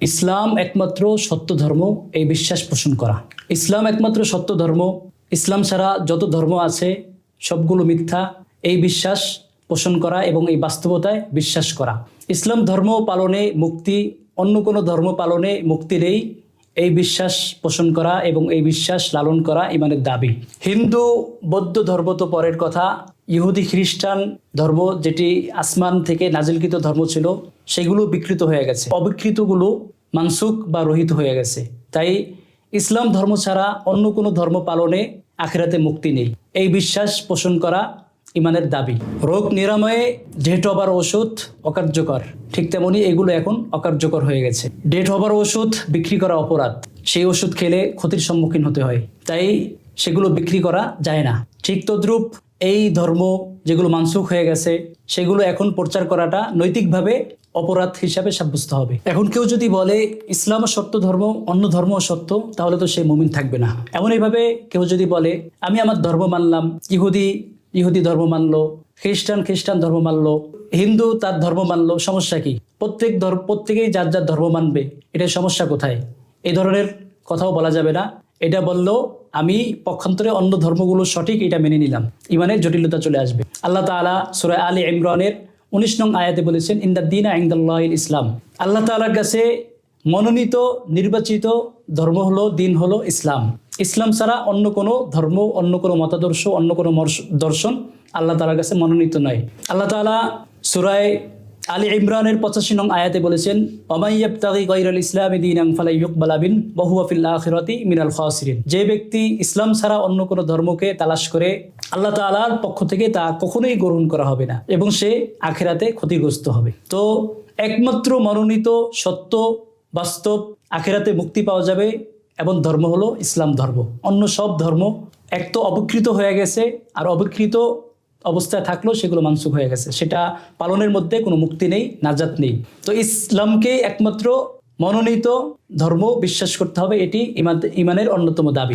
ইসলাম একমাত্র সত্য ধর্ম, এই বিশ্বাস পোষণ করা। ইসলাম একমাত্র সত্য ধর্ম, ইসলাম ছাড়া যত ধর্ম আছে সবগুলো মিথ্যা, এই বিশ্বাস পোষণ করা এবং এই বাস্তবতায় বিশ্বাস করা। ইসলাম ধর্ম পালনে মুক্তি, অন্য কোনো ধর্ম পালনে মুক্তি নেই, এই বিশ্বাস পোষণ করা এবং এই বিশ্বাস লালন করা ইমানের দাবি। হিন্দু বৌদ্ধ ধর্ম তো পরের কথা, ইহুদি খ্রিস্টান ধর্ম যেটি আসমান থেকে নাজিলকৃত ধর্ম ছিল সেগুলো বিকৃত হয়ে গেছে, অবিকৃতগুলো মানসুখ বা রহিত হয়ে গেছে। তাই ইসলাম ধর্ম ছাড়া অন্য কোনো ধর্ম পালনে আখিরাতে মুক্তি নেই, এই বিশ্বাস পোষণ করা ইমানের দাবি। রোগ নিরাময়ে ডেট হবার ওষুধ অকার্যকর, ঠিক তেমনি এগুলো এখন অকার্যকর হয়ে গেছে। ডেট হবার ওষুধ বিক্রি করা অপরাধ, সেই ওষুধ খেলে ক্ষতির সম্মুখীন হতে হয়, তাই সেগুলো বিক্রি করা যায় না। ঠিক তদ্রূপ এই ধর্ম যেগুলো মানসুখ হয়ে গেছে সেগুলো এখন প্রচার করাটা নৈতিকভাবে অপরাধ হিসাবে সাব্যস্ত হবে। এখন কেউ যদি বলে ইসলাম সত্য ধর্ম, অন্য ধর্ম সত্য, তাহলে তো সে মুমিন থাকবে না। এমন এইভাবে কেউ যদি বলে আমি আমার ধর্ম মানলাম, ইহুদি ধর্ম মানলো, খ্রিস্টান ধর্ম মানলো, হিন্দু তার ধর্ম মানলো, সমস্যা কি? প্রত্যেকেই যার যার ধর্ম মানবে, এটার সমস্যা কোথায়? এই ধরনের কথাও বলা যাবে না। এটা বললেও আমি পক্ষান্তরে অন্য ধর্মগুলো সঠিক এটা মেনে নিলাম, ইমানের জটিলতা চলে আসবে। আল্লাহ তাআলা সূরা আলে ইমরানের 19 নং আয়াতে বলেছেন ইন্দাদ্দীনা ইনদাল্লাহিল ইসলাম। আল্লাহ তাআলার কাছে মনোনীত নির্বাচিত ধর্ম হলো, দিন হলো ইসলাম। ইসলাম ছাড়া অন্য কোনো ধর্ম, অন্য কোনো মতাদর্শ, অন্য কোনো দর্শন আল্লাহ তাআলার কাছে মনোনীত নয়। আল্লাহ তাআলা সূরা আলী ইমরানের 85 নং আয়াতে বলেছেন ওয়ামাই ইয়াবতাগি গায়রাল ইসলামি দীনান ফালা ইউকবালা মিন ওয়া হুয়া ফিল আখিরাতি মিনাল খাসিরিন। যে ব্যক্তি ইসলাম ছাড়া অন্য কোনো ধর্মকে তালাশ করে আল্লাহ তাআলার পক্ষ থেকে তা কখনোই গ্রহণ করা হবে না এবং সে আখিরাতে ক্ষতিগ্রস্ত হবে। তো একমাত্র মনোনীত সত্য বাস্তব আখিরাতে মুক্তি পাওয়া যাবে এবং ধর্ম হলো ইসলাম ধর্ম। অন্য সব ধর্ম এক তো অবিকৃত হয়ে গেছে, আর অবিকৃত অবস্থায় থাকলেও সেগুলো মানসুখ হয়ে গেছে, সেটা পালনের মধ্যে কোনো মুক্তি নেই, নাজাত নেই। তো ইসলামকে একমাত্র মনোনীত ধর্ম বিশ্বাস করতে হবে, এটি ইমানের অন্যতম দাবি।